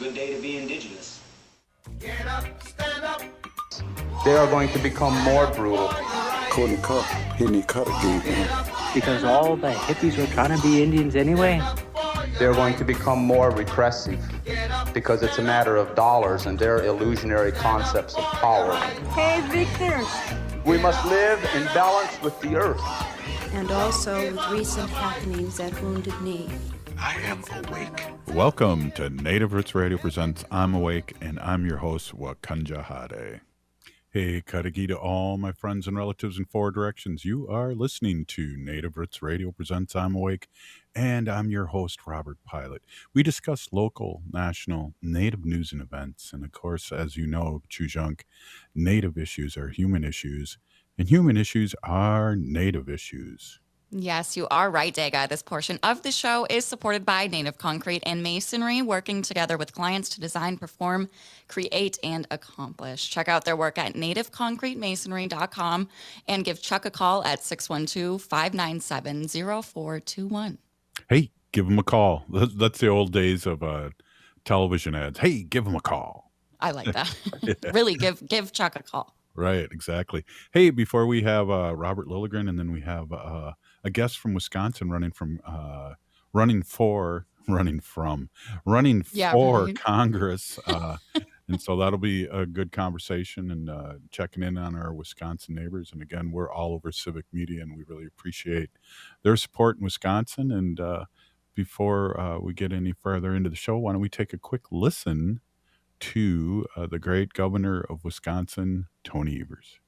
good day to be indigenous. Get up, stand up. They are going to become more brutal. Couldn't cut. He didn't cut again. Because all the hippies were trying to be Indians anyway. They're going to become more repressive because it's a matter of dollars and their illusionary concepts of power. Hey, Victor. We must live in balance with the earth. And also with recent happenings at Wounded Knee. I am awake. Welcome to Native Roots Radio presents I'm Awake, and I'm your host, Wakanja Hade. Hey, Kadagi to all my friends and relatives in four directions. You are listening to Native Roots Radio presents I'm Awake, and I'm your host, Robert Pilot. We discuss local, national, Native news and events, and of course, as you know, Chujunk, Native issues are human issues, and human issues are Native issues. Yes, you are right, Daga. This portion of the show is supported by Native Concrete and Masonry, working together with clients to design, perform, create, and accomplish. Check out their work at nativeconcretemasonry.com and give Chuck a call at 612-597-0421. Hey, give them a call. That's the old days of television ads. Hey, give them a call. I like that. Really, give Chuck a call. Right, exactly. Hey, before we have Robert Lilligren, and then we have a guest from Wisconsin running for Congress, and so that'll be a good conversation and checking in on our Wisconsin neighbors. And again, we're all over civic media, and we really appreciate their support in Wisconsin. And before we get any further into the show, why don't we take a quick listen to the great governor of Wisconsin, Tony Evers.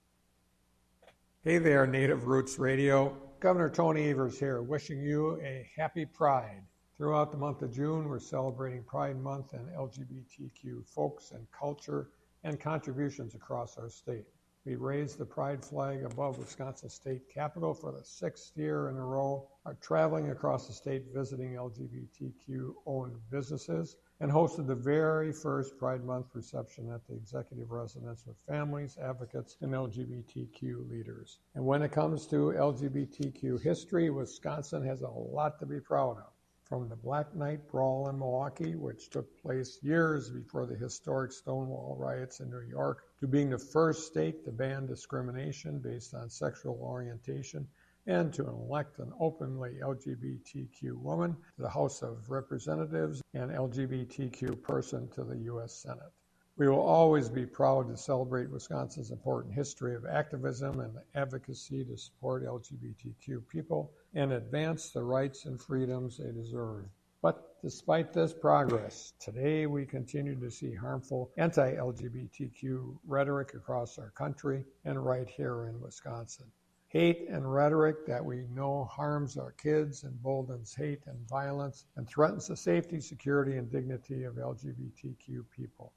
Hey there, Native Roots Radio. Governor Tony Evers here, wishing you a happy Pride. Throughout the month of June, we're celebrating Pride Month and LGBTQ folks and culture and contributions across our state. We raised the Pride flag above Wisconsin State Capitol for the 6th year in a row, are traveling across the state visiting LGBTQ-owned businesses, and hosted the very first Pride Month reception at the executive residence with families, advocates, and LGBTQ leaders. And when it comes to LGBTQ history, Wisconsin has a lot to be proud of. From the Black Night Brawl in Milwaukee, which took place years before the historic Stonewall riots in New York, to being the first state to ban discrimination based on sexual orientation, and to elect an openly LGBTQ woman to the House of Representatives and LGBTQ person to the U.S. Senate. We will always be proud to celebrate Wisconsin's important history of activism and advocacy to support LGBTQ people and advance the rights and freedoms they deserve. But despite this progress, today we continue to see harmful anti-LGBTQ rhetoric across our country and right here in Wisconsin. Hate and rhetoric that we know harms our kids, emboldens hate and violence, and threatens the safety, security, and dignity of LGBTQ people.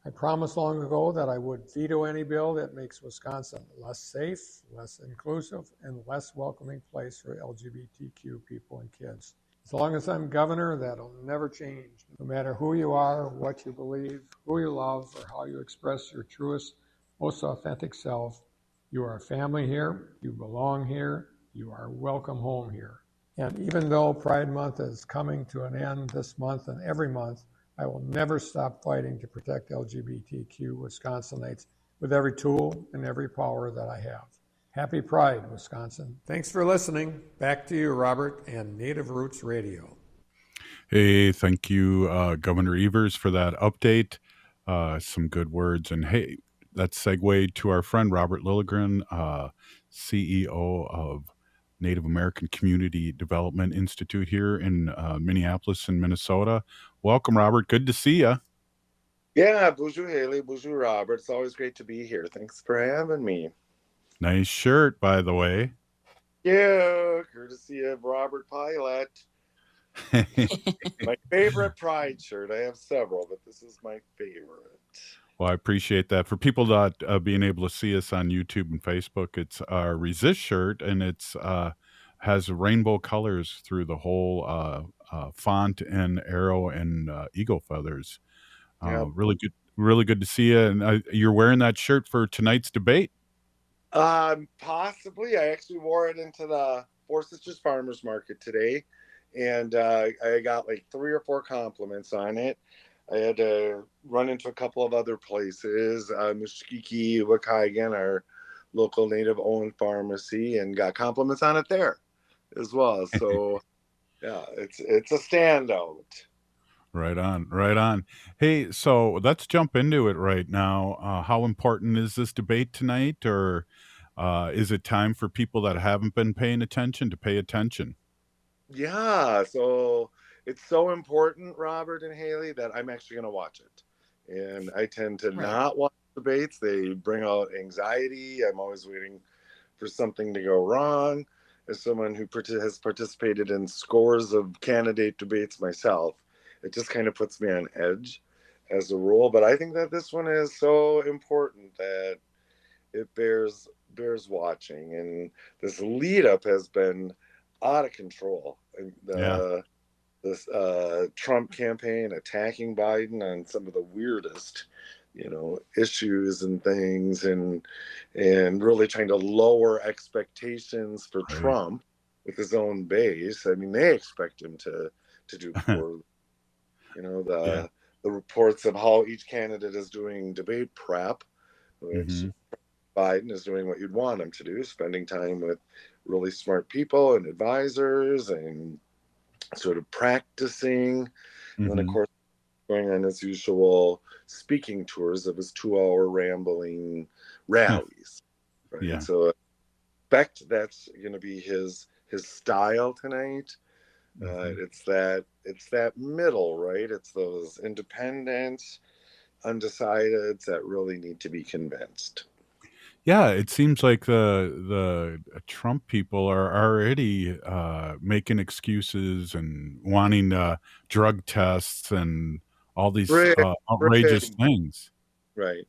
I promised long ago that I would veto any bill that makes Wisconsin less safe, less inclusive, and less welcoming place for LGBTQ people and kids. As long as I'm governor, that'll never change. No matter who you are, what you believe, who you love, or how you express your truest, most authentic self, you are family here, you belong here, you are welcome home here. And even though Pride Month is coming to an end this month and every month, I will never stop fighting to protect LGBTQ Wisconsinites with every tool and every power that I have. Happy Pride, Wisconsin. Thanks for listening. Back to you, Robert, and Native Roots Radio. Hey, thank you, Governor Evers, for that update. Some good words. And hey, that's segued to our friend Robert Lilligren, CEO of Native American Community Development Institute here in Minneapolis and Minnesota. Welcome, Robert. Good to see you. Yeah, bonjour Haley, bonjour Robert. It's always great to be here. Thanks for having me. Nice shirt, by the way. Yeah, courtesy of Robert Pilot. My favorite Pride shirt. I have several, but this is my favorite. Well, I appreciate that. For people not being able to see us on YouTube and Facebook, it's our Resist shirt, and it's has rainbow colors through the whole font and arrow and eagle feathers. Yep. Really good to see you. And you're wearing that shirt for tonight's debate? Possibly. I actually wore it into the Four Sisters Farmers Market today, and I got like 3 or 4 compliments on it. I had to run into a couple of other places, Muskiki, Waukegan, our local native-owned pharmacy, and got compliments on it there as well. So yeah, it's a standout. Right on, right on. Hey, so let's jump into it right now. How important is this debate tonight, or is it time for people that haven't been paying attention to pay attention? Yeah, so it's so important, Robert and Haley, that I'm actually going to watch it. And I tend to Right. not watch debates. They bring out anxiety. I'm always waiting for something to go wrong. As someone who has participated in scores of candidate debates myself, it just kind of puts me on edge as a rule. But I think that this one is so important that it bears watching. And this lead up has been out of control. Yeah. This Trump campaign attacking Biden on some of the weirdest, issues and things, and really trying to lower expectations for Right. Trump with his own base. I mean, they expect him to do poorly. Yeah. The reports of how each candidate is doing debate prep, which Hmm. Biden is doing what you'd want him to do, spending time with really smart people and advisors and sort of practicing. And then, of Hmm. course, going on his usual speaking tours of his 2-hour rambling rallies. Right. Yeah. So I expect that's going to be his style tonight. Mhm. It's that middle, right? It's those independents, undecideds that really need to be convinced. Yeah, it seems like the Trump people are already making excuses and wanting drug tests and all these Right, outrageous right, things. right,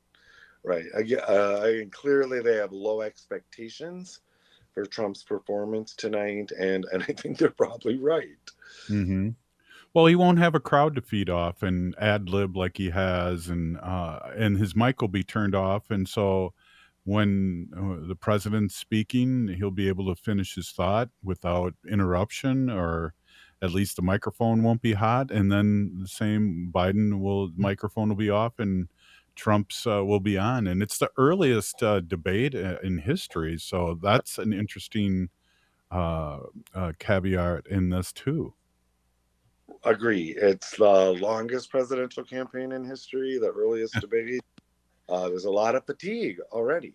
right. Clearly they have low expectations for Trump's performance tonight, and I think they're probably right. Hmm. Well, he won't have a crowd to feed off and ad lib like he has, and his mic will be turned off, and so when the president's speaking, he'll be able to finish his thought without interruption, or at least the microphone won't be hot. And then the same microphone will be off, and Trump's will be on. And it's the earliest debate in history, so that's an interesting uh, caveat in this too. Agree. It's the longest presidential campaign in history, the earliest debate. There's a lot of fatigue already,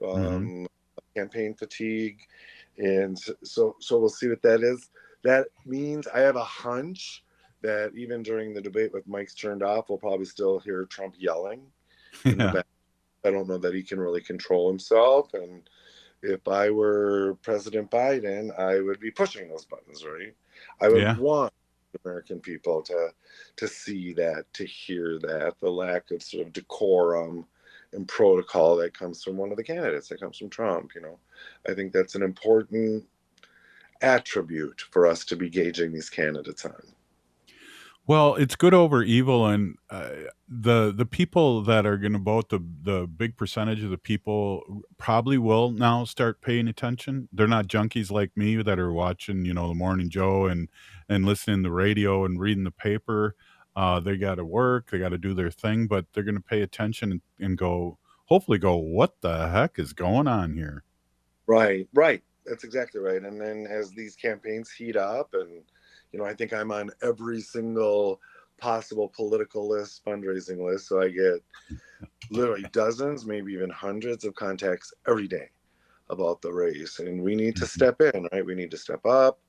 Hmm. um, campaign fatigue, and so we'll see what that is. That means I have a hunch that even during the debate with mics turned off, we'll probably still hear Trump yelling in the Yeah. back. I don't know that he can really control himself, and if I were President Biden, I would be pushing those buttons, right? I would Yeah. want American people to see that, to hear that, the lack of sort of decorum and protocol that comes from one of the candidates, that comes from Trump. I think that's an important attribute for us to be gauging these candidates on. Well, it's good over evil, and the people that are going to vote, the big percentage of the people probably will now start paying attention. They're not junkies like me that are watching, the Morning Joe and listening to the radio and reading the paper. They got to work, they got to do their thing, but they're going to pay attention and hopefully go, what the heck is going on here? Right, right. That's exactly right. And then as these campaigns heat up, and I think I'm on every single possible political list, fundraising list, so I get literally dozens, maybe even hundreds of contacts every day about the race. And we need to Mhm. step in, right? We need to step up.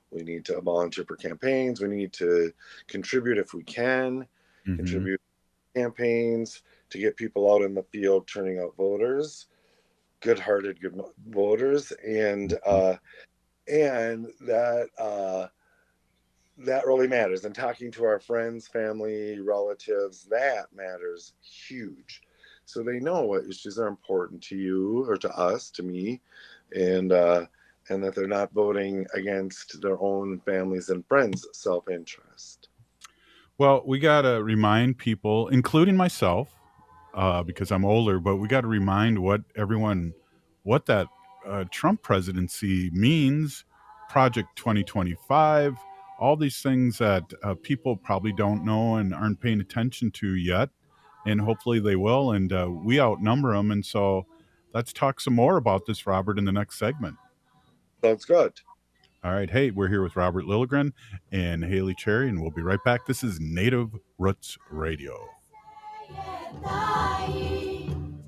We need to volunteer for campaigns. We need to contribute if we can, Mhm. contribute campaigns to get people out in the field turning out voters, good-hearted, good voters, and Mhm. that really matters. And talking to our friends, family, relatives, that matters huge. So they know what issues are important to you or to us, to me, and that they're not voting against their own families and friends' self-interest. Well, we got to remind people, including myself, because I'm older, but we got to remind what that Trump presidency means. Project 2025, all these things that people probably don't know and aren't paying attention to yet. And hopefully they will. And we outnumber them. And so let's talk some more about this, Robert, in the next segment. Sounds good. All right. Hey, we're here with Robert Lilligren and Haley Cherry, and we'll be right back. This is Native Roots Radio.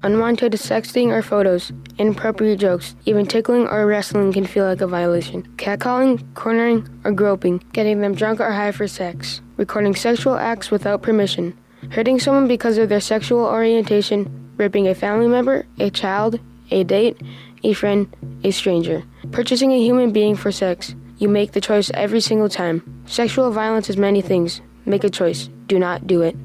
Unwanted sexting or photos, inappropriate jokes, even tickling or wrestling can feel like a violation. Catcalling, cornering, or groping, getting them drunk or high for sex, recording sexual acts without permission, hurting someone because of their sexual orientation, raping a family member, a child, a date, a friend, a stranger, purchasing a human being for sex. You make the choice every single time. Sexual violence is many things. Make a choice. Do not do it.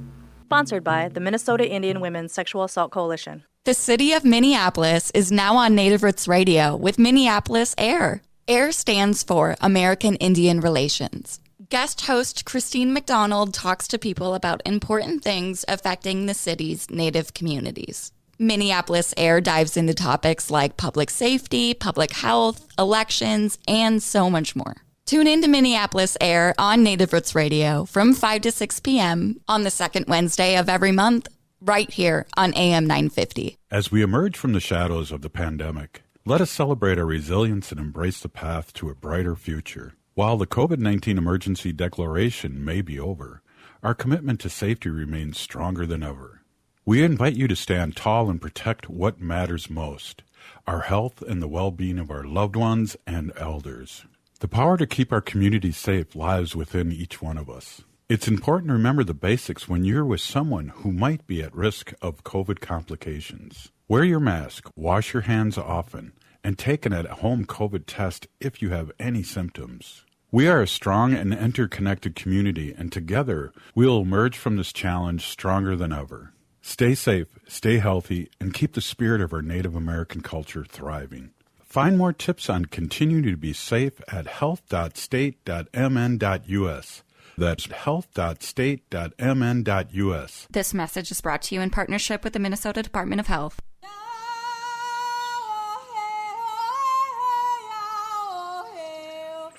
Sponsored by the Minnesota Indian Women's Sexual Assault Coalition. The city of Minneapolis is now on Native Roots Radio with Minneapolis AIR. AIR stands for American Indian Relations. Guest host Christine McDonald talks to people about important things affecting the city's Native communities. Minneapolis AIR dives into topics like public safety, public health, elections, and so much more. Tune in to Minneapolis AIR on Native Roots Radio from 5 to 6 p.m. on the second Wednesday of every month, right here on AM 950. As we emerge from the shadows of the pandemic, let us celebrate our resilience and embrace the path to a brighter future. While the COVID-19 emergency declaration may be over, our commitment to safety remains stronger than ever. We invite you to stand tall and protect what matters most, our health and the well-being of our loved ones and elders. The power to keep our community safe lies within each one of us. It's important to remember the basics when you're with someone who might be at risk of COVID complications. Wear your mask, wash your hands often, and take an at-home COVID test if you have any symptoms. We are a strong and interconnected community, and together we'll emerge from this challenge stronger than ever. Stay safe, stay healthy, and keep the spirit of our Native American culture thriving. Find more tips on continuing to be safe at health.state.mn.us. That's health.state.mn.us. This message is brought to you in partnership with the Minnesota Department of Health.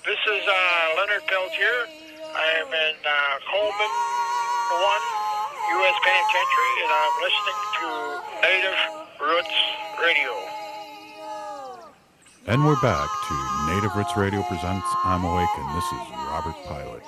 This is Leonard Peltier. I am in Coleman 1 U.S. Penitentiary, and I'm listening to Native Roots Radio. And we're back to Native Roots Radio presents I'm Awake, and this is Robert Pilot.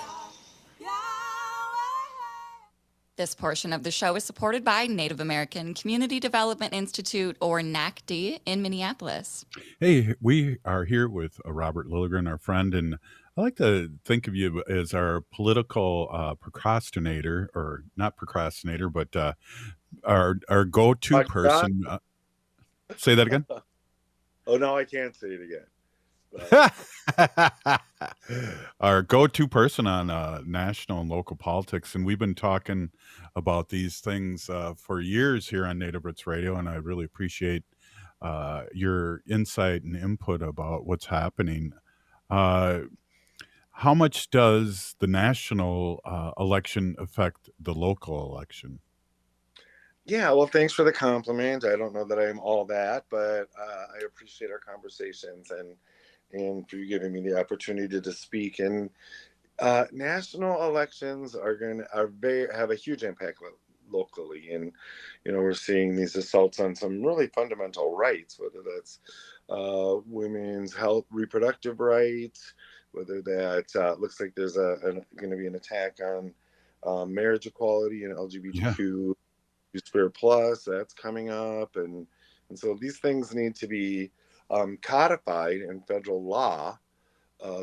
This portion of the show is supported by Native American Community Development Institute, or NACDI, in Minneapolis. Hey, we are here with Robert Lilligren, our friend, and I like to think of you as our political procrastinator, or not procrastinator, but our go-to person. Say that again? Oh, no, I can't say it again. Our go-to person on national and local politics, and we've been talking about these things for years here on Native Roots Radio, and I really appreciate your insight and input about what's happening. How much does the national election affect the local election? Yeah, well, thanks for the compliment. I don't know that I'm all that, but I appreciate our conversations and for you giving me the opportunity to speak. And national elections have a huge impact locally, and we're seeing these assaults on some really fundamental rights, whether that's women's health, reproductive rights, whether that looks like there's going to be an attack on marriage equality and LGBTQ Spirit Plus. That's coming up, and so these things need to be codified in federal law.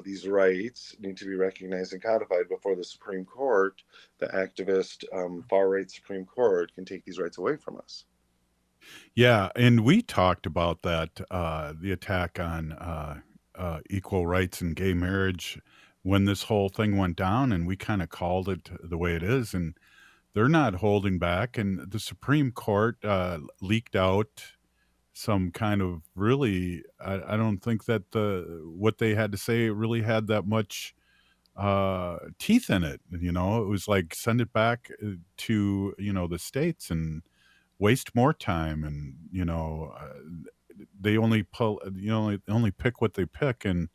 These rights need to be recognized and codified before the Supreme Court, the activist far-right Supreme Court, can take these rights away from us. Yeah, and we talked about that, the attack on equal rights and gay marriage when this whole thing went down, and we kind of called it the way it is, and they're not holding back. And the Supreme Court leaked out some kind of really, I don't think that what they had to say really had that much teeth in it. It was like, send it back to, the states and waste more time. And, they only only pick what they pick. And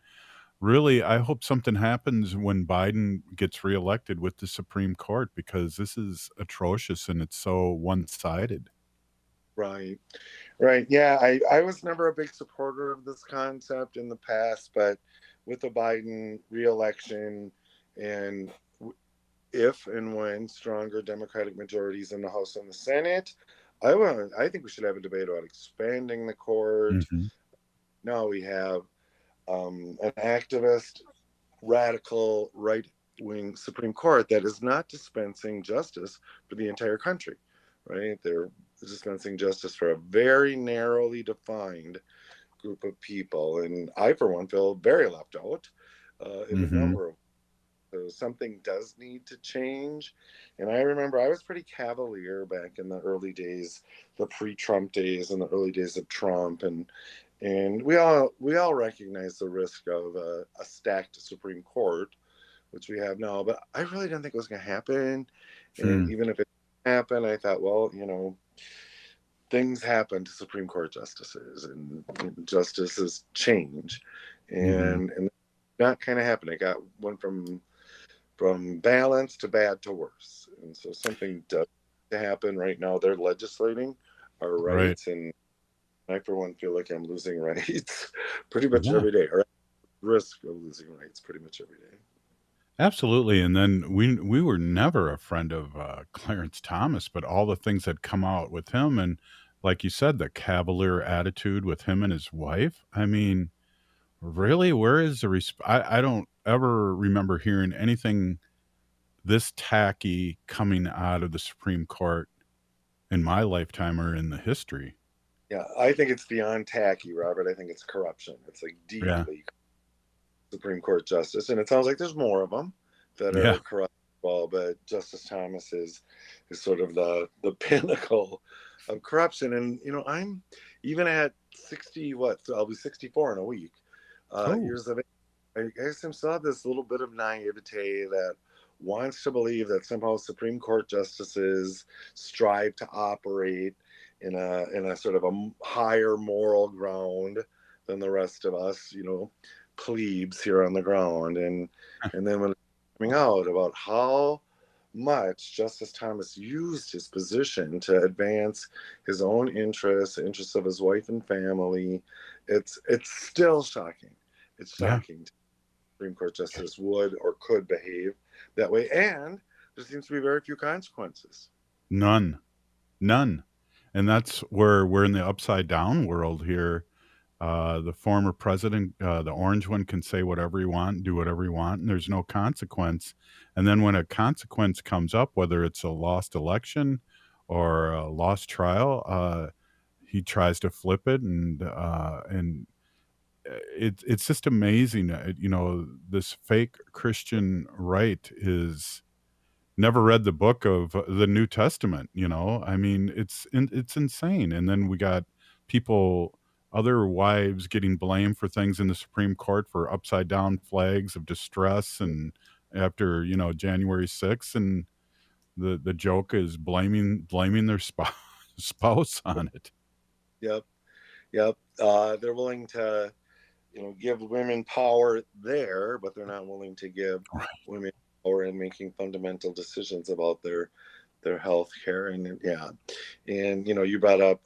really, I hope something happens when Biden gets reelected with the Supreme Court, because this is atrocious and it's so one-sided. Right. Right. Yeah. I was never a big supporter of this concept in the past, but with the Biden reelection and if and when stronger Democratic majorities in the House and the Senate, I think we should have a debate about expanding the court. Mhm. Now we have an activist, radical, right wing Supreme Court that is not dispensing justice for the entire country, right? They're dispensing justice for a very narrowly defined group of people. And I, for one, feel very left out in a Mhm. number of. So something does need to change. And I remember I was pretty cavalier back in the early days, the pre-Trump days and the early days of Trump, and we all recognize the risk of a stacked Supreme Court, which we have now. But I really didn't think it was going to happen. And Hmm. even if it happened, I thought, well, things happen to Supreme Court justices, and justices change, Mhm. and that kind of happened. It went from balance to bad to worse, and so something does happen right now. They're legislating our Right. rights, and I, for one, feel like I'm losing rights pretty much Yeah. every day, or at risk of losing rights pretty much every day. Absolutely, and then we were never a friend of, Clarence Thomas, but all the things that come out with him, and like you said, the cavalier attitude with him and his wife, I mean, really, where is the I don't ever remember hearing anything this tacky coming out of the Supreme Court in my lifetime or in the history. Yeah, I think it's beyond tacky, Robert. I think it's corruption. It's like Yeah. deeply Supreme Court justice, and it sounds like there's more of them that Yeah. are corrupt. Well, but Justice Thomas is sort of the pinnacle of corruption. And I'm even at 60. What, I'll be 64 in a week. Oh. Years of age. I guess I still have this little bit of naivete that wants to believe that somehow Supreme Court justices strive to operate in a sort of a higher moral ground than the rest of us, plebes here on the ground. And then when it's coming out about how much Justice Thomas used his position to advance his own interests, the interests of his wife and family, it's still shocking. It's Yeah. shocking Supreme Court justice would or could behave that way, and there seems to be very few consequences. None. None. And that's where we're in the upside down world here. The former president, the orange one, can say whatever he want, do whatever he want, and there's no consequence. And then when a consequence comes up, whether it's a lost election or a lost trial, he tries to flip it, and it's just amazing. This fake Christian right is never read the book of the New Testament. I mean, it's insane. And then we got people, other wives, getting blamed for things in the Supreme Court for upside down flags of distress, and after January 6th, and the joke is blaming their spouse on it. Yep, yep. They're willing to, give women power there, but they're not willing to give Right. women power in making fundamental decisions about their health care. And yeah, and you brought up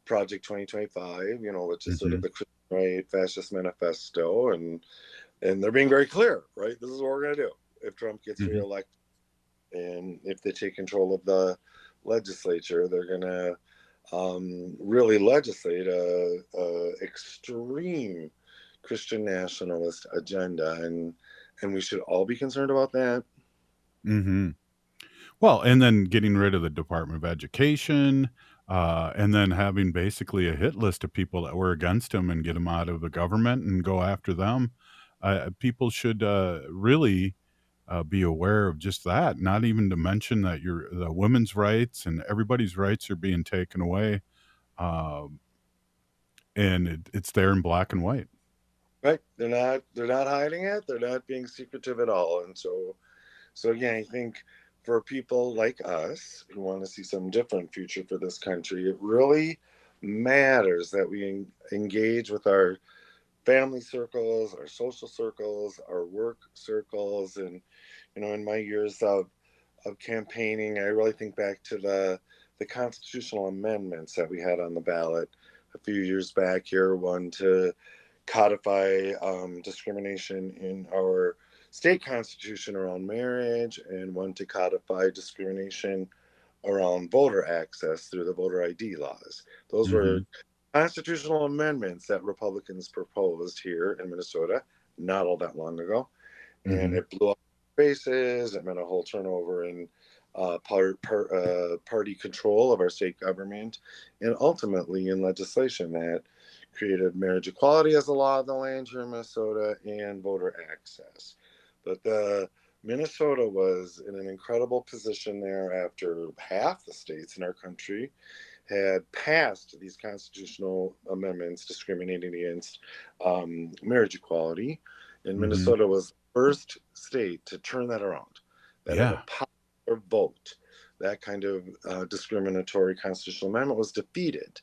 Project 2025, which is sort of Hmm. the Christian right fascist manifesto, and they're being very clear, right? This is what we're going to do if Trump gets Hmm. reelected, and if they take control of the legislature, they're going to really legislate a extreme Christian nationalist agenda, and we should all be concerned about that. Hmm. Well, and then getting rid of the Department of Education, and then having basically a hit list of people that were against him and get them out of the government and go after them. People should really be aware of just that. Not even to mention that the women's rights and everybody's rights are being taken away, um, and it's there in black and white. Right? They're not hiding it. They're not being secretive at all. And so again, I think for people like us who want to see some different future for this country, it really matters that we engage with our family circles, our social circles, our work circles. And, in my years of campaigning, I really think back to the constitutional amendments that we had on the ballot a few years back here. One to codify discrimination in our state constitution around marriage, and one to codify discrimination around voter access through the voter ID laws. Those were constitutional amendments that Republicans proposed here in Minnesota not all that long ago. And it blew up faces. It meant a whole turnover in party control of our state government, and ultimately in legislation that created marriage equality as a law of the land here in Minnesota and voter access. But Minnesota was in an incredible position there after half the states in our country had passed these constitutional amendments discriminating against marriage equality. And Minnesota was the first state to turn that around. That in a popular vote, that kind of discriminatory constitutional amendment was defeated.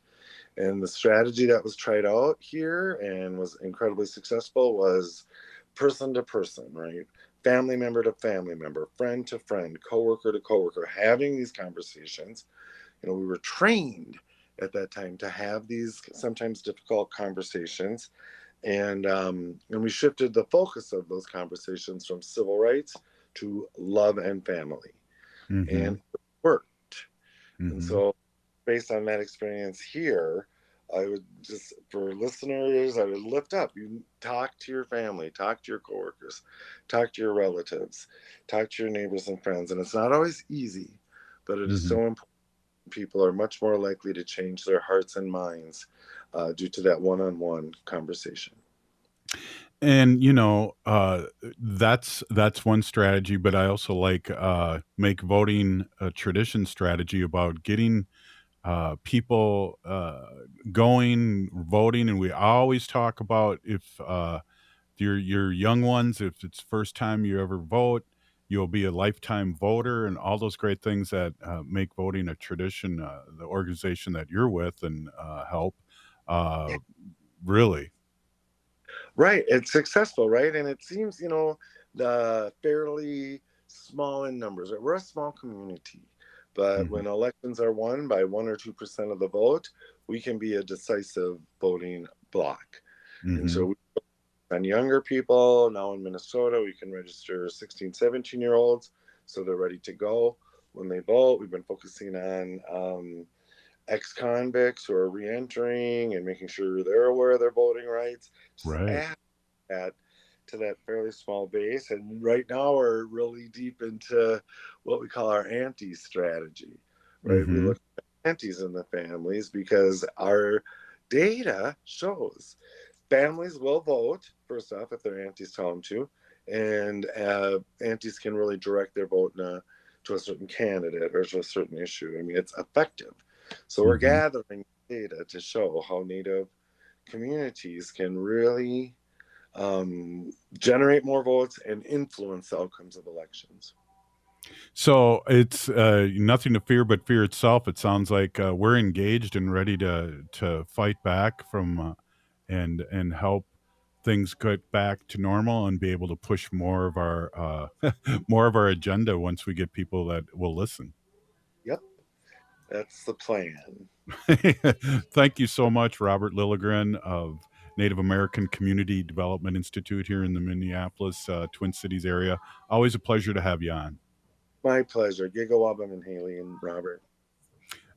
And the strategy that was tried out here and was incredibly successful was person to person, right? Family member to family member, friend to friend, coworker to coworker, having these conversations. We were trained at that time to have these sometimes difficult conversations. And we shifted the focus of those conversations from civil rights to love and family. And it worked. And so based on that experience here, I would just, for listeners, I would lift up. You talk to your family, talk to your coworkers, talk to your relatives, talk to your neighbors and friends. And it's not always easy, but it is so important. People are much more likely to change their hearts and minds due to that one-on-one conversation. And that's one strategy, but I also like make voting a tradition strategy about getting people going, voting. And we always talk about if your young ones, if it's first time you ever vote, you'll be a lifetime voter, and all those great things that make voting a tradition. The organization that you're with and help really. Right. It's successful, right? And it seems, the fairly small in numbers. We're a small community, but when elections are won by 1 or 2% of the vote, we can be a decisive voting bloc. And so we on younger people. Now in Minnesota, we can register 16, 17-year-olds, so they're ready to go when they vote. We've been focusing on ex-convicts who are re-entering and making sure they're aware of their voting rights. Add that to that fairly small base. And right now we're really deep into what we call our auntie strategy, right? We look at aunties in the families because our data shows families will vote, first off, if their aunties tell them to, and aunties can really direct their vote to a certain candidate or to a certain issue. I mean, it's effective. So we're gathering data to show how Native communities can really generate more votes and influence the outcomes of elections. So it's nothing to fear but fear itself. It sounds like we're engaged and ready to fight back from and help things get back to normal and be able to push more of our more of our agenda once we get people that will listen. Yep, that's the plan. Thank you so much, Robert Lilligren of Native American Community Development Institute here in the Minneapolis, Twin Cities area. Always a pleasure to have you on. My pleasure. Gigawabam and Haley and Robert.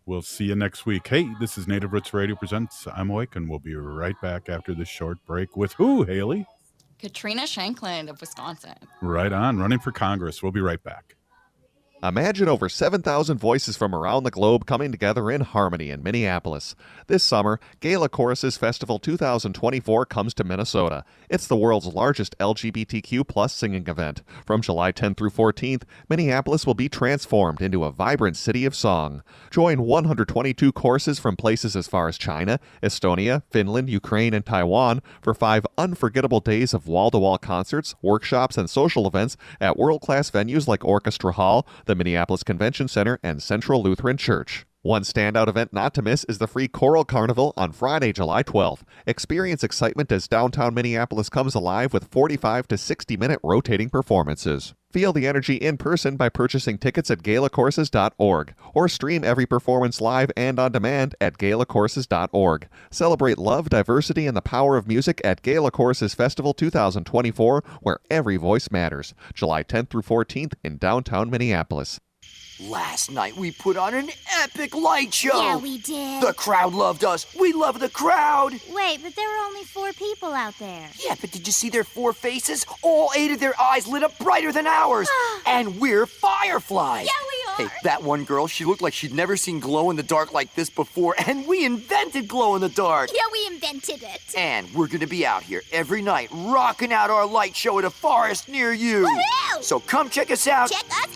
We'll see you next week. Hey, this is Native Roots Radio Presents I'm Awake, and we'll be right back after this short break with who, Haley? Katrina Shankland of Wisconsin. Right on, running for Congress. We'll be right back. Imagine over 7,000 voices from around the globe coming together in harmony in Minneapolis. This summer, Gala Choruses Festival 2024 comes to Minnesota. It's the world's largest LGBTQ plus singing event. From July 10th through 14th, Minneapolis will be transformed into a vibrant city of song. Join 122 choruses from places as far as China, Estonia, Finland, Ukraine, and Taiwan for 5 unforgettable days of wall-to-wall concerts, workshops, and social events at world-class venues like Orchestra Hall, the Minneapolis Convention Center, and Central Lutheran Church. One standout event not to miss is the free Choral Carnival on Friday, July 12th. Experience excitement as downtown Minneapolis comes alive with 45 to 60-minute rotating performances. Feel the energy in person by purchasing tickets at galacourses.org or stream every performance live and on demand at galacourses.org. Celebrate love, diversity, and the power of music at Gala Courses Festival 2024, where every voice matters. July 10th through 14th in downtown Minneapolis. Last night we put on an epic light show. Yeah, we did. The crowd loved us. We love the crowd. Wait, but there were only 4 people out there. Yeah, but did you see their 4 faces? All 8 of their eyes lit up brighter than ours. And we're fireflies. Yeah, we are. Hey, that one girl, she looked like she'd never seen glow-in-the-dark like this before, and we invented glow-in-the-dark. Yeah, we invented it. And we're gonna be out here every night, rocking out our light show at a forest near you. Woohoo! So come check us out. Check us out.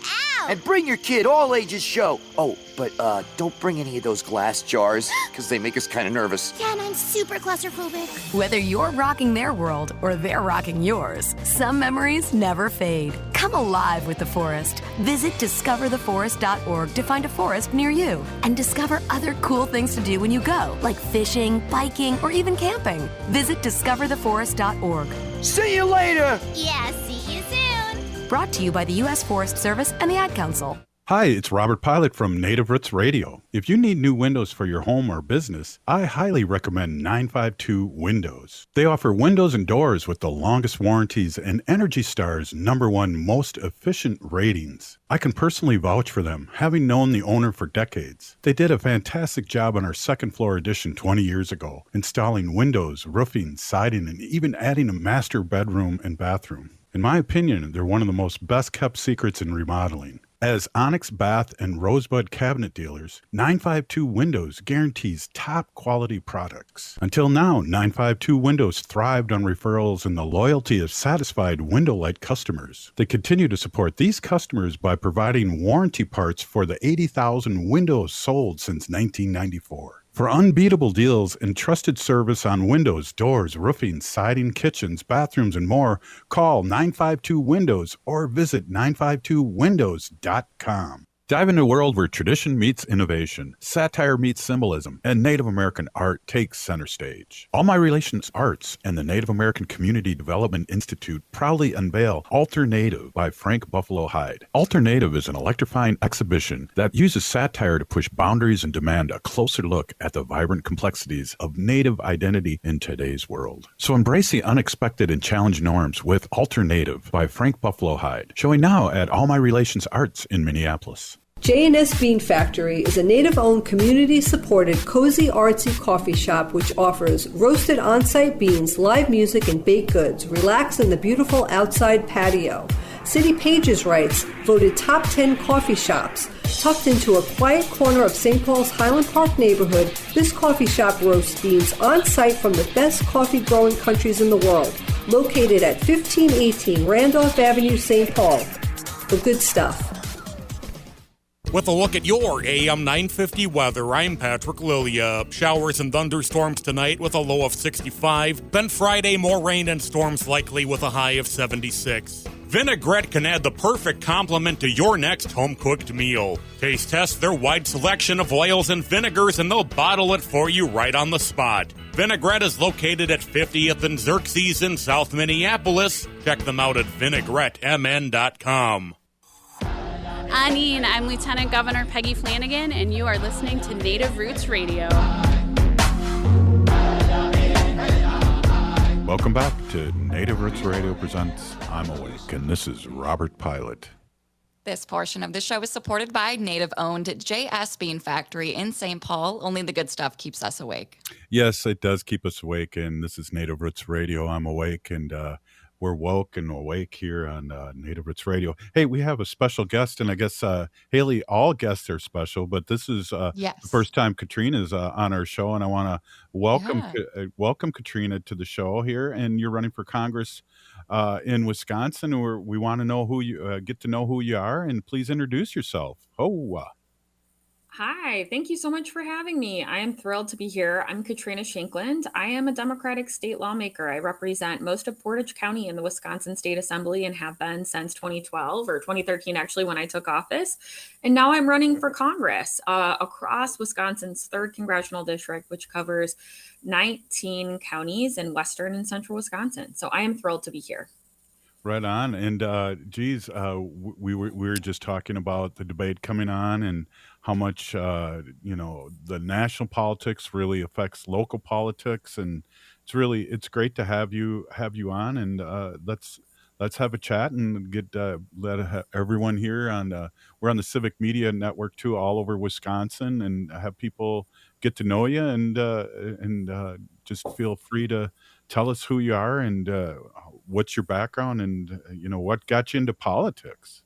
And bring your kid, all ages show. Oh, but don't bring any of those glass jars, because they make us kind of nervous. Yeah, and I'm super claustrophobic. Whether you're rocking their world or they're rocking yours, some memories never fade. Come alive with the forest. Visit discovertheforest.org to find a forest near you and discover other cool things to do when you go, like fishing, biking, or even camping. Visit discovertheforest.org. See you later! Yeah, see you soon. Brought to you by the U.S. Forest Service and the Ad Council. Hi, it's Robert Pilot from Native Roots Radio. If you need new windows for your home or business, I highly recommend 952 Windows. They offer windows and doors with the longest warranties and Energy Star's #1 most efficient ratings. I can personally vouch for them, having known the owner for decades. They did a fantastic job on our second floor addition 20 years ago, installing windows, roofing, siding, and even adding a master bedroom and bathroom. In my opinion, they're one of the most best-kept secrets in remodeling. As Onyx Bath and Rosebud cabinet dealers, 952 Windows guarantees top-quality products. Until now, 952 Windows thrived on referrals and the loyalty of satisfied Window-Light customers. They continue to support these customers by providing warranty parts for the 80,000 windows sold since 1994. For unbeatable deals and trusted service on windows, doors, roofing, siding, kitchens, bathrooms, and more, call 952 Windows or visit 952windows.com. Dive into a world where tradition meets innovation, satire meets symbolism, and Native American art takes center stage. All My Relations Arts and the Native American Community Development Institute proudly unveil Alternative by Frank Buffalo Hyde. Alternative is an electrifying exhibition that uses satire to push boundaries and demand a closer look at the vibrant complexities of Native identity in today's world. So embrace the unexpected and challenge norms with Alternative by Frank Buffalo Hyde, showing now at All My Relations Arts in Minneapolis. J&S Bean Factory is a Native-owned, community-supported, cozy, artsy coffee shop which offers roasted on-site beans, live music, and baked goods. Relax in the beautiful outside patio. City Pages writes, voted top 10 coffee shops. Tucked into a quiet corner of St. Paul's Highland Park neighborhood, this coffee shop roasts beans on-site from the best coffee-growing countries in the world. Located at 1518 Randolph Avenue, St. Paul. The good stuff. With a look at your AM 950 weather, I'm Patrick Lilia. Showers and thunderstorms tonight with a low of 65. Then Friday, more rain and storms likely with a high of 76. Vinaigrette can add the perfect complement to your next home-cooked meal. Taste test their wide selection of oils and vinegars, and they'll bottle it for you right on the spot. Vinaigrette is located at 50th and Xerxes in South Minneapolis. Check them out at vinaigrettemn.com. Anine, I'm Lieutenant Governor Peggy Flanagan, and you are listening to Native Roots Radio. Welcome back to Native Roots Radio presents I'm Awake, and this is Robert Pilot. This portion of the show is supported by Native-owned J.S. Bean Factory in St. Paul. Only the good stuff keeps us awake. Yes, it does keep us awake, and this is Native Roots Radio. I'm Awake, and we're woke and awake here on Native Roots Radio. Hey, we have a special guest, and I guess, Haley, all guests are special, but this is the first time Katrina's on our show, and I want to welcome Katrina to the show here, and you're running for Congress in Wisconsin, and we want to know who you get to know who you are, and please introduce yourself. Hi, thank you so much for having me. I am thrilled to be here. I'm Katrina Shankland. I am a Democratic state lawmaker. I represent most of Portage County in the Wisconsin State Assembly and have been since 2012 or 2013, actually, when I took office. And now I'm running for Congress across Wisconsin's 3rd congressional district, which covers 19 counties in western and central Wisconsin. So I am thrilled to be here. Right on. And geez, we were just talking about the debate coming on and how much the national politics really affects local politics, and it's great to have you on, and let's have a chat and let everyone here on we're on the Civic Media Network too, all over Wisconsin, and have people get to know you, and just feel free to tell us who you are and what's your background, and what got you into politics.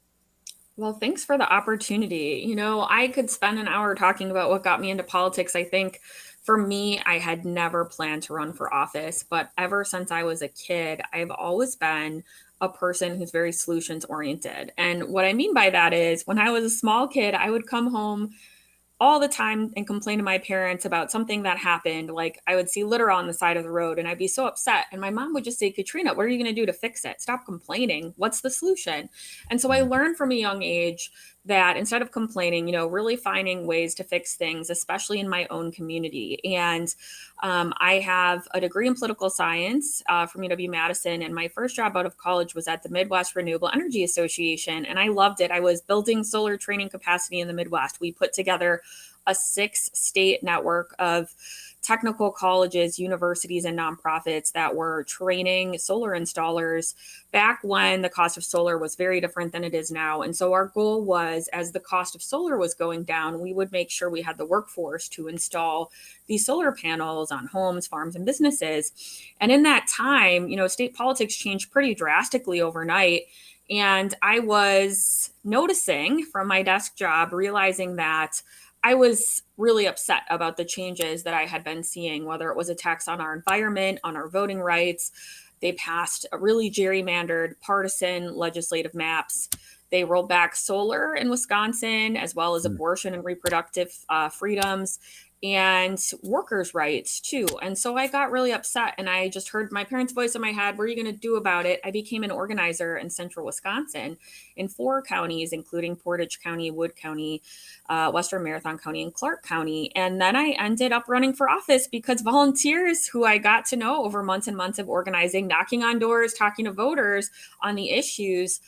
Well, thanks for the opportunity. I could spend an hour talking about what got me into politics. I think for me, I had never planned to run for office, but ever since I was a kid, I've always been a person who's very solutions oriented. And what I mean by that is when I was a small kid, I would come home all the time and complain to my parents about something that happened. Like I would see litter on the side of the road and I'd be so upset. And my mom would just say, Katrina, what are you going to do to fix it? Stop complaining. What's the solution? And so I learned from a young age that instead of complaining, really finding ways to fix things, especially in my own community. And I have a degree in political science from UW-Madison. And my first job out of college was at the Midwest Renewable Energy Association. And I loved it. I was building solar training capacity in the Midwest. We put together a 6-state network of technical colleges, universities, and nonprofits that were training solar installers back when the cost of solar was very different than it is now. And so our goal was, as the cost of solar was going down, we would make sure we had the workforce to install these solar panels on homes, farms, and businesses. And in that time, state politics changed pretty drastically overnight. And I was noticing from my desk job, realizing that I was really upset about the changes that I had been seeing, whether it was attacks on our environment, on our voting rights. They passed a really gerrymandered partisan legislative maps. They rolled back solar in Wisconsin, as well as abortion and reproductive freedoms and workers' rights too. And so I got really upset and I just heard my parents' voice in my head. What are you going to do about it? I became an organizer in central Wisconsin in 4 counties, including Portage County, Wood County, Western Marathon County, and Clark County. And then I ended up running for office because volunteers who I got to know over months and months of organizing, knocking on doors, talking to voters on the issues,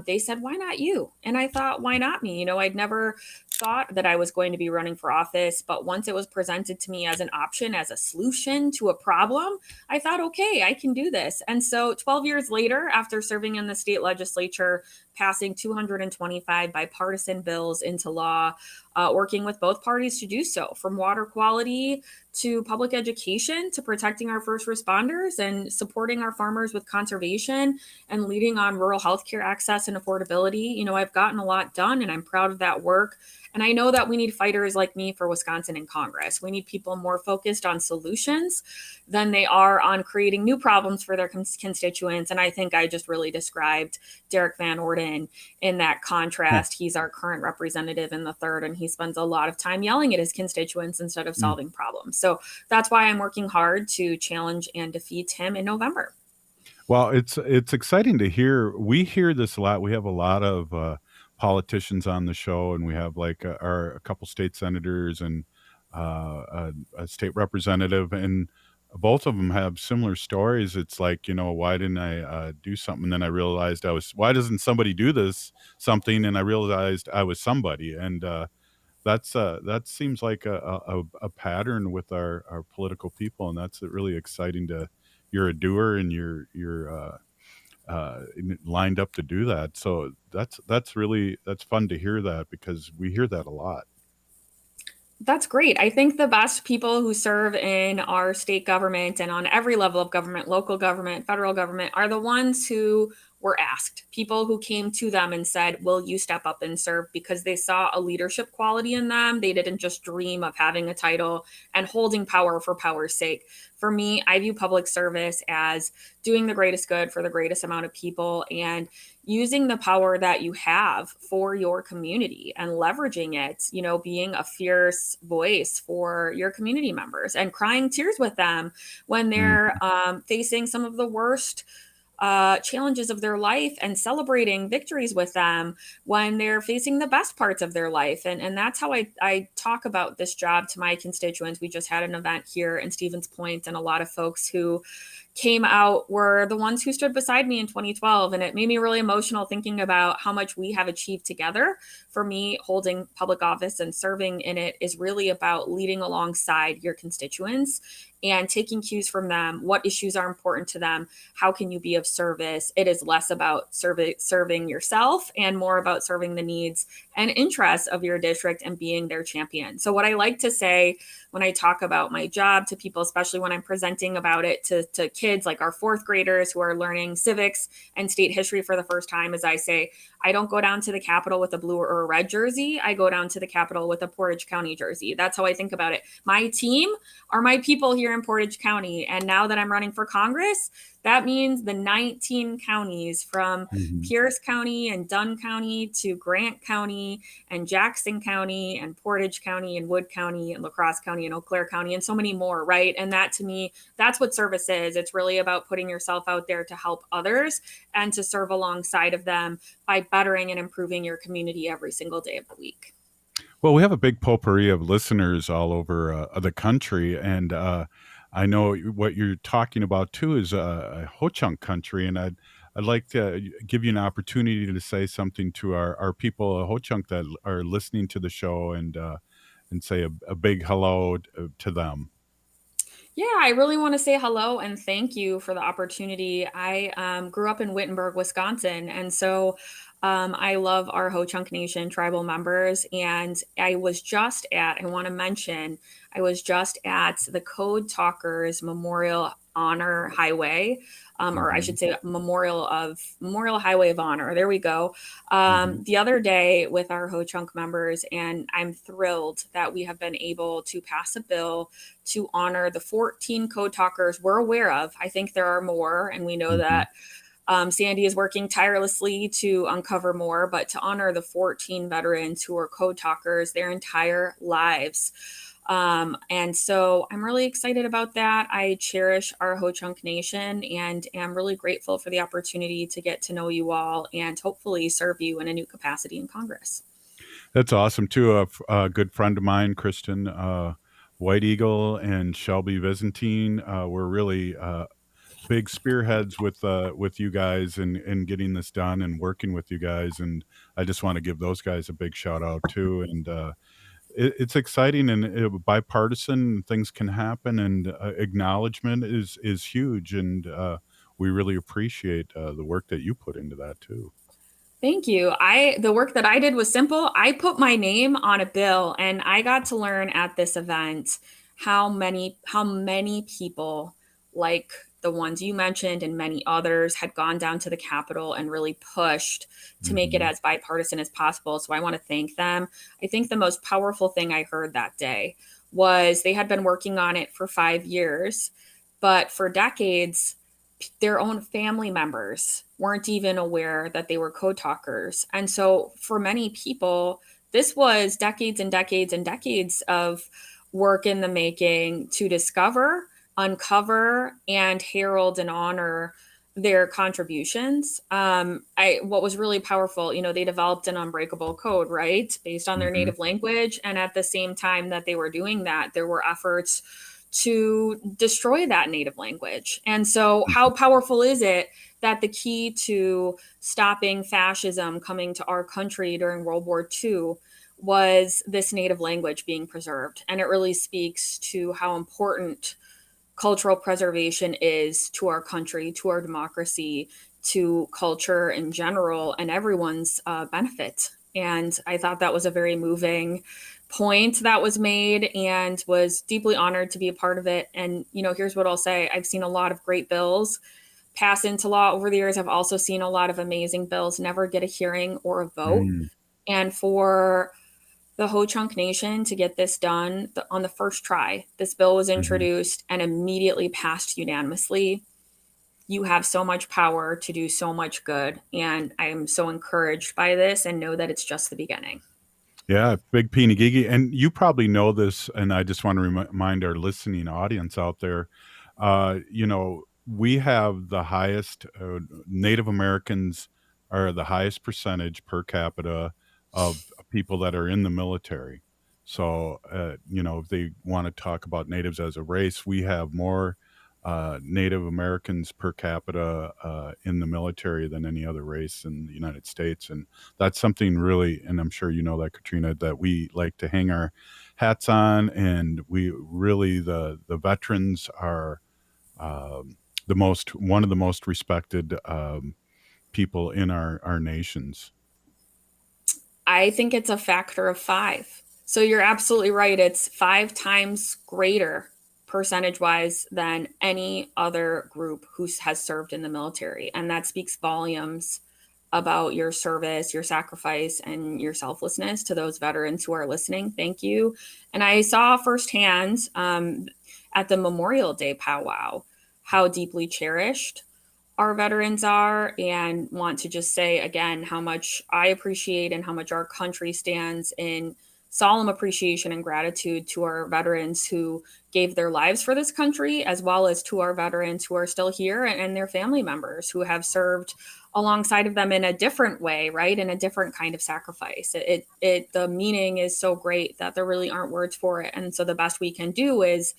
they said, why not you? And I thought, why not me? I'd never thought that I was going to be running for office, but once it was presented to me as an option, as a solution to a problem, I thought, okay, I can do this. And so 12 years later, after serving in the state legislature, passing 225 bipartisan bills into law, working with both parties to do so, from water quality to public education to protecting our first responders and supporting our farmers with conservation and leading on rural healthcare access and affordability. I've gotten a lot done and I'm proud of that work. And I know that we need fighters like me for Wisconsin in Congress. We need people more focused on solutions than they are on creating new problems for their constituents. And I think I just really described Derek Van Orden in that contrast. He's our current representative in the 3rd, and he spends a lot of time yelling at his constituents instead of solving problems. So that's why I'm working hard to challenge and defeat him in November. Well, it's exciting to hear. We hear this a lot. We have a lot of politicians on the show, and we have like a couple state senators and a state representative, and both of them have similar stories. It's like, why didn't I do something? And then I realized why doesn't somebody do this something? And I realized I was somebody. And that seems like a pattern with our political people. And that's really exciting you're a doer and you're lined up to do that. So that's fun to hear that, because we hear that a lot. That's great. I think the best people who serve in our state government and on every level of government, local government, federal government, are the ones who were asked. People who came to them and said, will you step up and serve, because they saw a leadership quality in them. They didn't just dream of having a title and holding power for power's sake. For me, I view public service as doing the greatest good for the greatest amount of people and using the power that you have for your community and leveraging it, being a fierce voice for your community members and crying tears with them when they're facing some of the worst challenges of their life, and celebrating victories with them when they're facing the best parts of their life. And that's how I talk about this job to my constituents. We just had an event here in Stevens Point, and a lot of folks who came out were the ones who stood beside me in 2012. And it made me really emotional thinking about how much we have achieved together. For me, holding public office and serving in it is really about leading alongside your constituents and taking cues from them. What issues are important to them? How can you be of service? It is less about serving yourself and more about serving the needs and interests of your district and being their champion. So what I like to say when I talk about my job to people, especially when I'm presenting about it to kids like our fourth graders who are learning civics and state history for the first time, is I say, I don't go down to the Capitol with a blue or a red jersey. I go down to the Capitol with a Portage County jersey. That's how I think about it. My team are my people here in Portage County. And now that I'm running for Congress, that means the 19 counties from Pierce County and Dunn County to Grant County and Jackson County and Portage County and Wood County and La Crosse County and Eau Claire County and so many more, right? And that, to me, that's what service is. It's really about putting yourself out there to help others and to serve alongside of them by bettering and improving your community every single day of the week. Well, we have a big potpourri of listeners all over the country, and I know what you're talking about too is Ho-Chunk country, and I'd like to give you an opportunity to say something to our people of Ho-Chunk that are listening to the show, and say a big hello to them. Yeah, I really want to say hello and thank you for the opportunity. I grew up in Wittenberg, Wisconsin, and so I love our Ho-Chunk Nation tribal members. And I was just at the Code Talkers Memorial Honor Highway, or I should say Memorial Highway of Honor. There we go. The other day with our Ho-Chunk members, and I'm thrilled that we have been able to pass a bill to honor the 14 Code Talkers we're aware of. I think there are more, and we know that Sandy is working tirelessly to uncover more, but to honor the 14 veterans who are Code Talkers their entire lives. And so I'm really excited about that. I cherish our Ho-Chunk Nation and am really grateful for the opportunity to get to know you all and hopefully serve you in a new capacity in Congress. That's awesome too. A good friend of mine, Kristen White Eagle and Shelby Byzantine, were really big spearheads with you guys and getting this done and working with you guys. And I just want to give those guys a big shout out too. And it's exciting and bipartisan. Things can happen, and acknowledgement is huge. And we really appreciate the work that you put into that too. Thank you. The work that I did was simple. I put my name on a bill, and I got to learn at this event how many people, like the ones you mentioned and many others, had gone down to the Capitol and really pushed to make it as bipartisan as possible. So I want to thank them. I think the most powerful thing I heard that day was they had been working on it for 5 years, but for decades, their own family members weren't even aware that they were Code Talkers. And so for many people, this was decades and decades and decades of work in the making to discover, uncover, and herald and honor their contributions. What was really powerful, they developed an unbreakable code, right, based on their native language. And at the same time that they were doing that, there were efforts to destroy that native language. And so how powerful is it that the key to stopping fascism coming to our country during World War II was this native language being preserved? And it really speaks to how important cultural preservation is to our country, to our democracy, to culture in general, and everyone's benefit. And I thought that was a very moving point that was made, and was deeply honored to be a part of it. And, here's what I'll say. I've seen a lot of great bills pass into law over the years. I've also seen a lot of amazing bills never get a hearing or a vote. And for the Ho-Chunk Nation to get this done on the first try, this bill was introduced and immediately passed unanimously. You have so much power to do so much good. And I am so encouraged by this and know that it's just the beginning. Yeah, big Peenagigi. And you probably know this, and I just want to remind our listening audience out there, we have the highest, Native Americans are the highest percentage per capita of people that are in the military. So, if they want to talk about natives as a race, we have more Native Americans per capita in the military than any other race in the United States. And that's something really, and I'm sure you know that, Katrina, that we like to hang our hats on. And we really, the veterans are one of the most respected people in our nations. I think it's a factor of 5. So you're absolutely right. It's 5 times greater percentage-wise than any other group who has served in the military. And that speaks volumes about your service, your sacrifice, and your selflessness to those veterans who are listening. Thank you. And I saw firsthand at the Memorial Day powwow how deeply cherished our veterans are, and want to just say again how much I appreciate and how much our country stands in solemn appreciation and gratitude to our veterans who gave their lives for this country, as well as to our veterans who are still here and their family members who have served alongside of them in a different way, right? In a different kind of sacrifice. The meaning is so great that there really aren't words for it. And so the best we can do is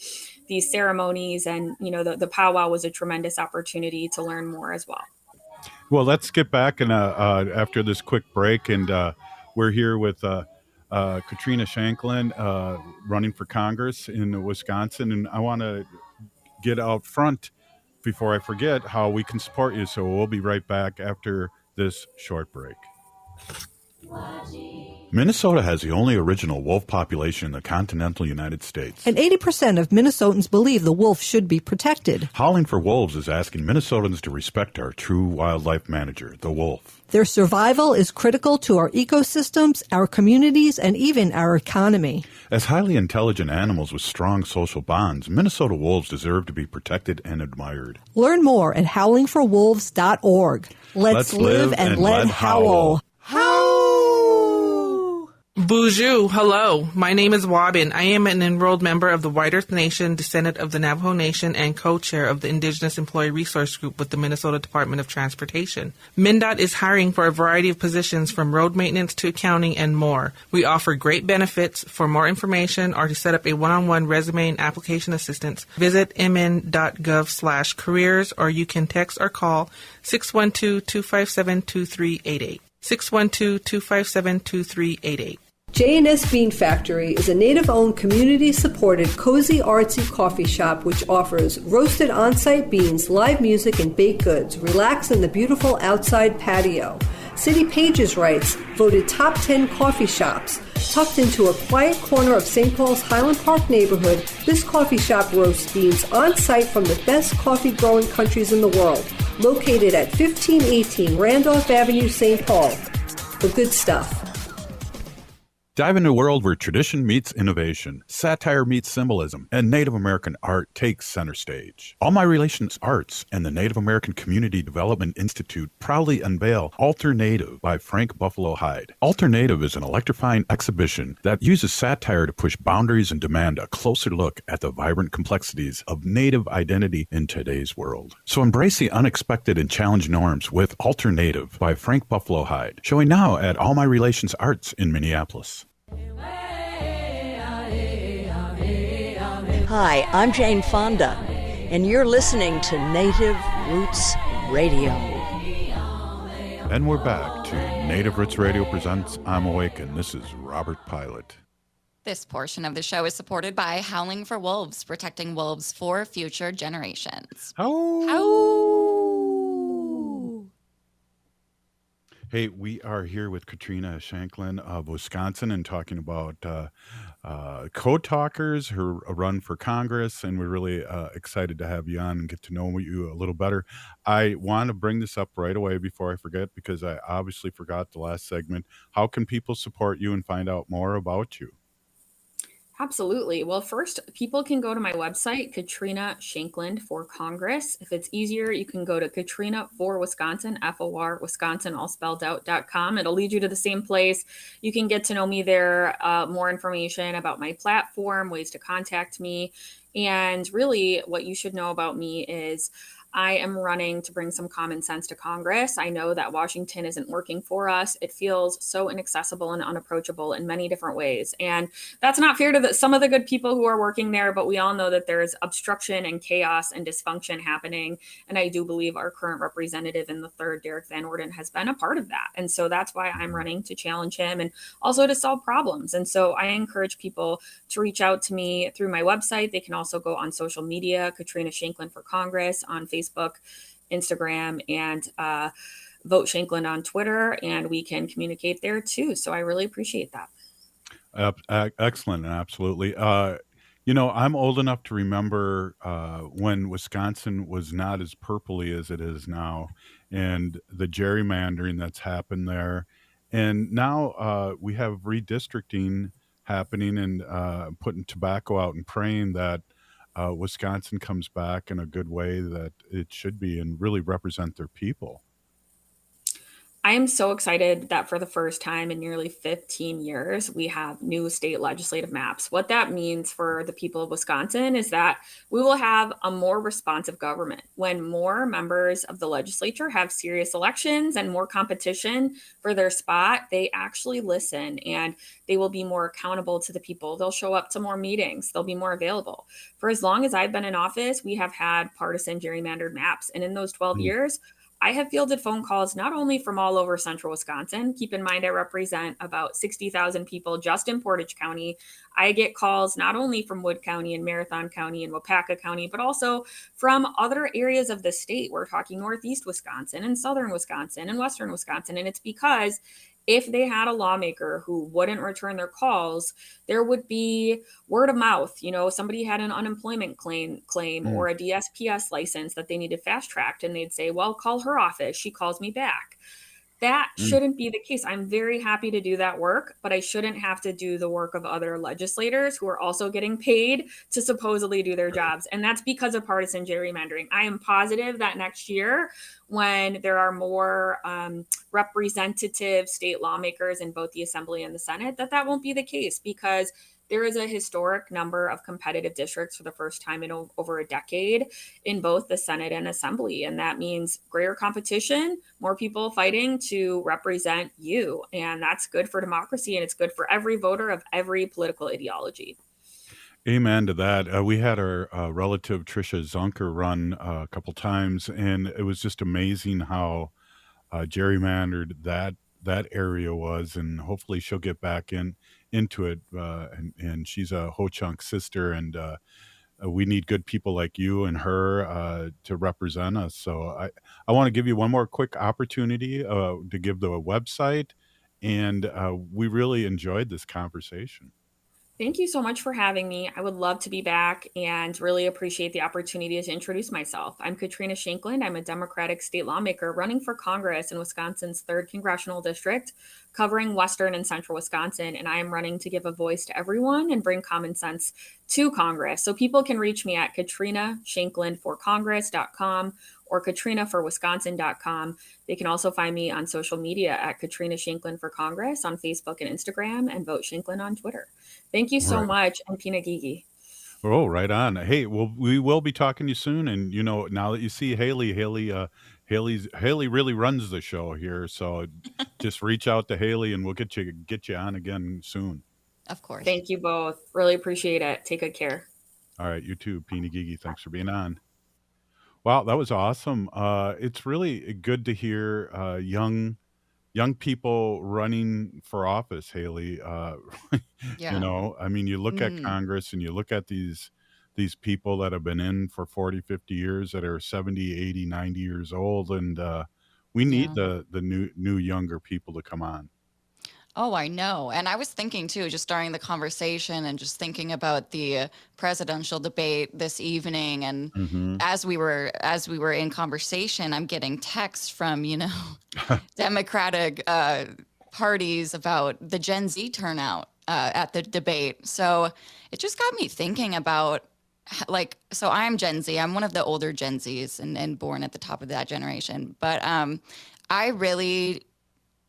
these ceremonies, and, the powwow was a tremendous opportunity to learn more as well. Well, let's get back and after this quick break, and we're here with Katrina Shankland, running for Congress in Wisconsin. And I want to get out front before I forget how we can support you. So we'll be right back after this short break. Minnesota has the only original wolf population in the continental United States. And 80% of Minnesotans believe the wolf should be protected. Howling for Wolves is asking Minnesotans to respect our true wildlife manager, the wolf. Their survival is critical to our ecosystems, our communities, and even our economy. As highly intelligent animals with strong social bonds, Minnesota wolves deserve to be protected and admired. Learn more at howlingforwolves.org. Let's live and let howl. Bonjour, hello. My name is Wabin. I am an enrolled member of the White Earth Nation, descendant of the Navajo Nation, and co-chair of the Indigenous Employee Resource Group with the Minnesota Department of Transportation. MnDOT is hiring for a variety of positions from road maintenance to accounting and more. We offer great benefits. For more information or to set up a one-on-one resume and application assistance, visit mn.gov/careers, or you can text or call 612-257-2388. 612-257-2388. J&S Bean Factory is a native-owned, community-supported, cozy, artsy coffee shop which offers roasted on-site beans, live music, and baked goods. Relax in the beautiful outside patio. City Pages writes, voted top 10 coffee shops. Tucked into a quiet corner of St. Paul's Highland Park neighborhood, this coffee shop roasts beans on-site from the best coffee-growing countries in the world. Located at 1518 Randolph Avenue, St. Paul. The good stuff. Dive into a world where tradition meets innovation, satire meets symbolism, and Native American art takes center stage. All My Relations Arts and the Native American Community Development Institute proudly unveil Alter Native by Frank Buffalo Hyde. Alter Native is an electrifying exhibition that uses satire to push boundaries and demand a closer look at the vibrant complexities of Native identity in today's world. So embrace the unexpected and challenge norms with Alter Native by Frank Buffalo Hyde, showing now at All My Relations Arts in Minneapolis. Hi, I'm Jane Fonda, and you're listening to Native Roots Radio. And we're back to Native Roots Radio presents I'm Awake, and this is Robert Pilot. This portion of the show is supported by Howling for Wolves, protecting wolves for future generations. Howl! Howl! Hey, we are here with Katrina Shankland of Wisconsin and talking about code talkers who run for Congress. And we're really excited to have you on and get to know you a little better. I want to bring this up right away before I forget because I obviously forgot the last segment. How can people support you and find out more about you? Absolutely. Well, first, people can go to my website, Katrina Shankland for Congress. If it's easier, you can go to Katrina for Wisconsin, FOR Wisconsin, all spelled out.com. It'll lead you to the same place. You can get to know me there, more information about my platform, ways to contact me. And really, what you should know about me is I am running to bring some common sense to Congress. I know that Washington isn't working for us. It feels so inaccessible and unapproachable in many different ways. And that's not fair to some of the good people who are working there, but we all know that there's obstruction and chaos and dysfunction happening. And I do believe our current representative in the third, Derek Van Orden, has been a part of that. And so that's why I'm running to challenge him and also to solve problems. And so I encourage people to reach out to me through my website. They can also go on social media, Katrina Shankland for Congress on Facebook, Instagram, and Vote Shankland on Twitter, and we can communicate there too. So I really appreciate that. Excellent, absolutely. I'm old enough to remember when Wisconsin was not as purpley as it is now, and the gerrymandering that's happened there. And now we have redistricting happening and putting tobacco out and praying that Wisconsin comes back in a good way that it should be and really represent their people. I am so excited that for the first time in nearly 15 years, we have new state legislative maps. What that means for the people of Wisconsin is that we will have a more responsive government. When more members of the legislature have serious elections and more competition for their spot, they actually listen and they will be more accountable to the people. They'll show up to more meetings, they'll be more available. For as long as I've been in office, we have had partisan gerrymandered maps. And in those 12 years, I have fielded phone calls not only from all over central Wisconsin. Keep in mind, I represent about 60,000 people just in Portage County. I get calls not only from Wood County and Marathon County and Wapaka County, but also from other areas of the state. We're talking Northeast Wisconsin and Southern Wisconsin and Western Wisconsin. And it's because if they had a lawmaker who wouldn't return their calls, there would be word of mouth. Somebody had an unemployment claim or a DSPS license that they needed fast tracked, and they'd say, well, call her office. She calls me back. That shouldn't be the case. I'm very happy to do that work, but I shouldn't have to do the work of other legislators who are also getting paid to supposedly do their jobs. And that's because of partisan gerrymandering. I am positive that next year, when there are more representative state lawmakers in both the Assembly and the Senate, that won't be the case, because there is a historic number of competitive districts for the first time in over a decade in both the Senate and Assembly. And that means greater competition, more people fighting to represent you. And that's good for democracy, and it's good for every voter of every political ideology. Amen to that. We had our relative Tricia Zunker run a couple times, and it was just amazing how gerrymandered that area was, and hopefully she'll get back into it. And she's a Ho-Chunk sister, and we need good people like you and her to represent us. So I want to give you one more quick opportunity to give the website, and we really enjoyed this conversation. Thank you so much for having me. I would love to be back and really appreciate the opportunity to introduce myself. I'm Katrina Shankland. I'm a Democratic state lawmaker running for Congress in Wisconsin's 3rd Congressional District, covering Western and Central Wisconsin. And I am running to give a voice to everyone and bring common sense to Congress. So people can reach me at KatrinaShanklandForCongress.com or KatrinaForWisconsin.com. They can also find me on social media at Katrina Shankland for Congress on Facebook and Instagram, and Vote Shankland on Twitter. Thank you so much, and Pina Gigi. Oh, right on. Hey, well, we will be talking to you soon. And now that you see Haley really runs the show here. So just reach out to Haley, and we'll get you on again soon. Of course. Thank you both. Really appreciate it. Take good care. All right, you too, Pina Gigi. Thanks for being on. Wow, that was awesome. It's really good to hear young people running for office, Haley. Yeah. I mean, you look at Congress and you look at these people that have been in for 40, 50 years that are 70, 80, 90 years old. And We need the new younger people to come on. Oh, I know. And I was thinking too, just during the conversation and just thinking about the presidential debate this evening. And Mm-hmm. as we were in conversation, I'm getting texts from, Democratic parties about the Gen Z turnout at the debate. So it just got me thinking about so I'm Gen Z. I'm one of the older Gen Zs and born at the top of that generation. But I really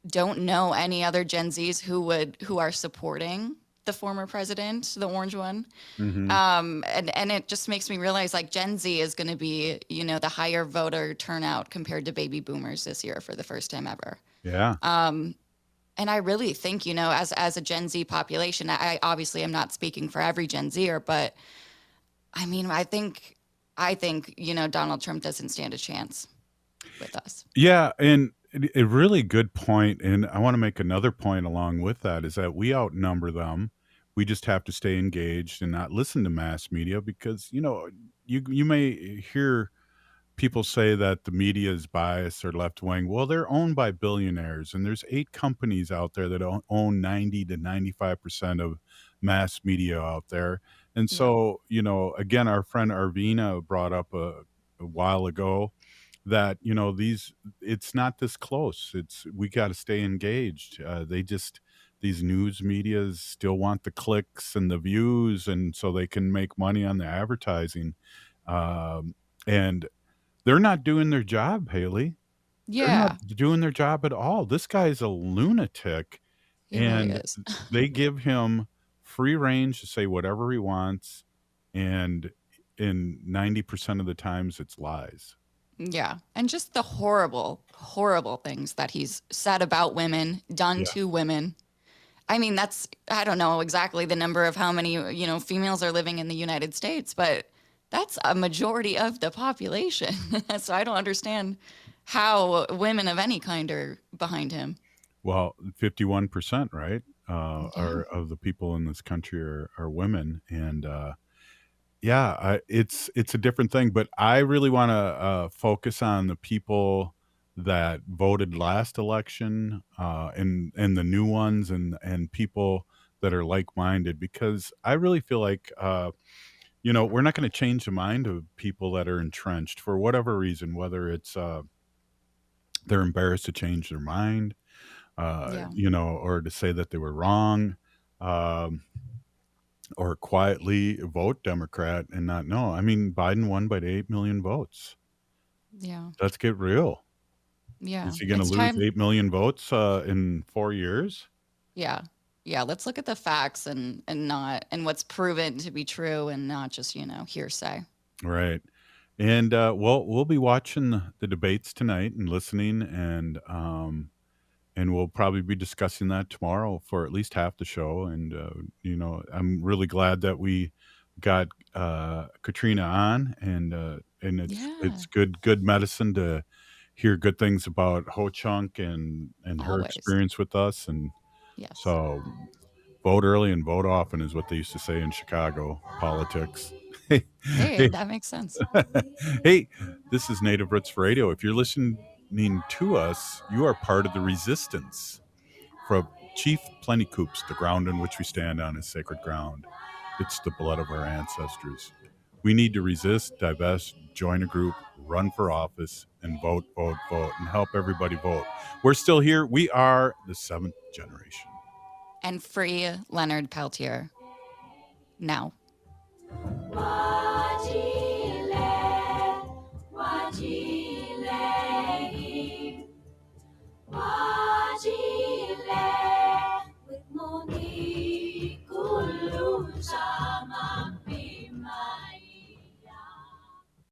don't know any other Gen Zs who are supporting the former president, the orange one. Mm-hmm. And it just makes me realize like Gen Z is going to be, the higher voter turnout compared to baby boomers this year for the first time ever. Yeah. And I really think, as a Gen Z population, I obviously am not speaking for every Gen Zer, but I mean, I think, Donald Trump doesn't stand a chance with us. Yeah. And a really good point, and I want to make another point along with that, is that we outnumber them. We just have to stay engaged and not listen to mass media because, you may hear people say that the media is biased or left wing. Well, they're owned by billionaires, and there's 8 companies out there that own 90 to 95% of mass media out there. And so, again, our friend Arvina brought up a while ago that it's not this close. We got to stay engaged. These news medias still want the clicks and the views, and so they can make money on the advertising, and they're not doing their job, Haley. They're not doing their job at all. This guy's a lunatic, He really and is. they give him free range to say whatever he wants, and in 90% of the times it's lies. Yeah. And just the horrible, horrible things that he's said about women, done to women. I mean, I don't know exactly the number of how many, females are living in the United States, but that's a majority of the population. So I don't understand how women of any kind are behind him. Well, 51%, right? Are of the people in this country are women. And, it's a different thing, but I really want to focus on the people that voted last election, and the new ones, and people that are like-minded, because I really feel like we're not going to change the mind of people that are entrenched for whatever reason, whether it's they're embarrassed to change their mind, or to say that they were wrong. Or quietly vote Democrat and not know. I mean, Biden won by 8 million votes. Yeah. Let's get real. Yeah. Is he going to lose 8 million votes in 4 years? Yeah. Yeah. Let's look at the facts and what's proven to be true and not just, hearsay. Right. And we'll be watching the debates tonight and listening, and we'll probably be discussing that tomorrow for at least half the show. And, I'm really glad that we got Katrina on, and it's good medicine to hear good things about Ho Chunk and her experience with us. And so vote early and vote often is what they used to say in Chicago politics. Hey, that makes sense. Hey, this is Native Roots Radio. If you're listening to us, you are part of the resistance. From Chief Plentycoops, the ground in which we stand on is sacred ground. It's the blood of our ancestors. We need to resist, divest, join a group, run for office, and vote, and help everybody vote. We're still here. We are the 7th generation. And free Leonard Peltier. Now. With Monique Uluja.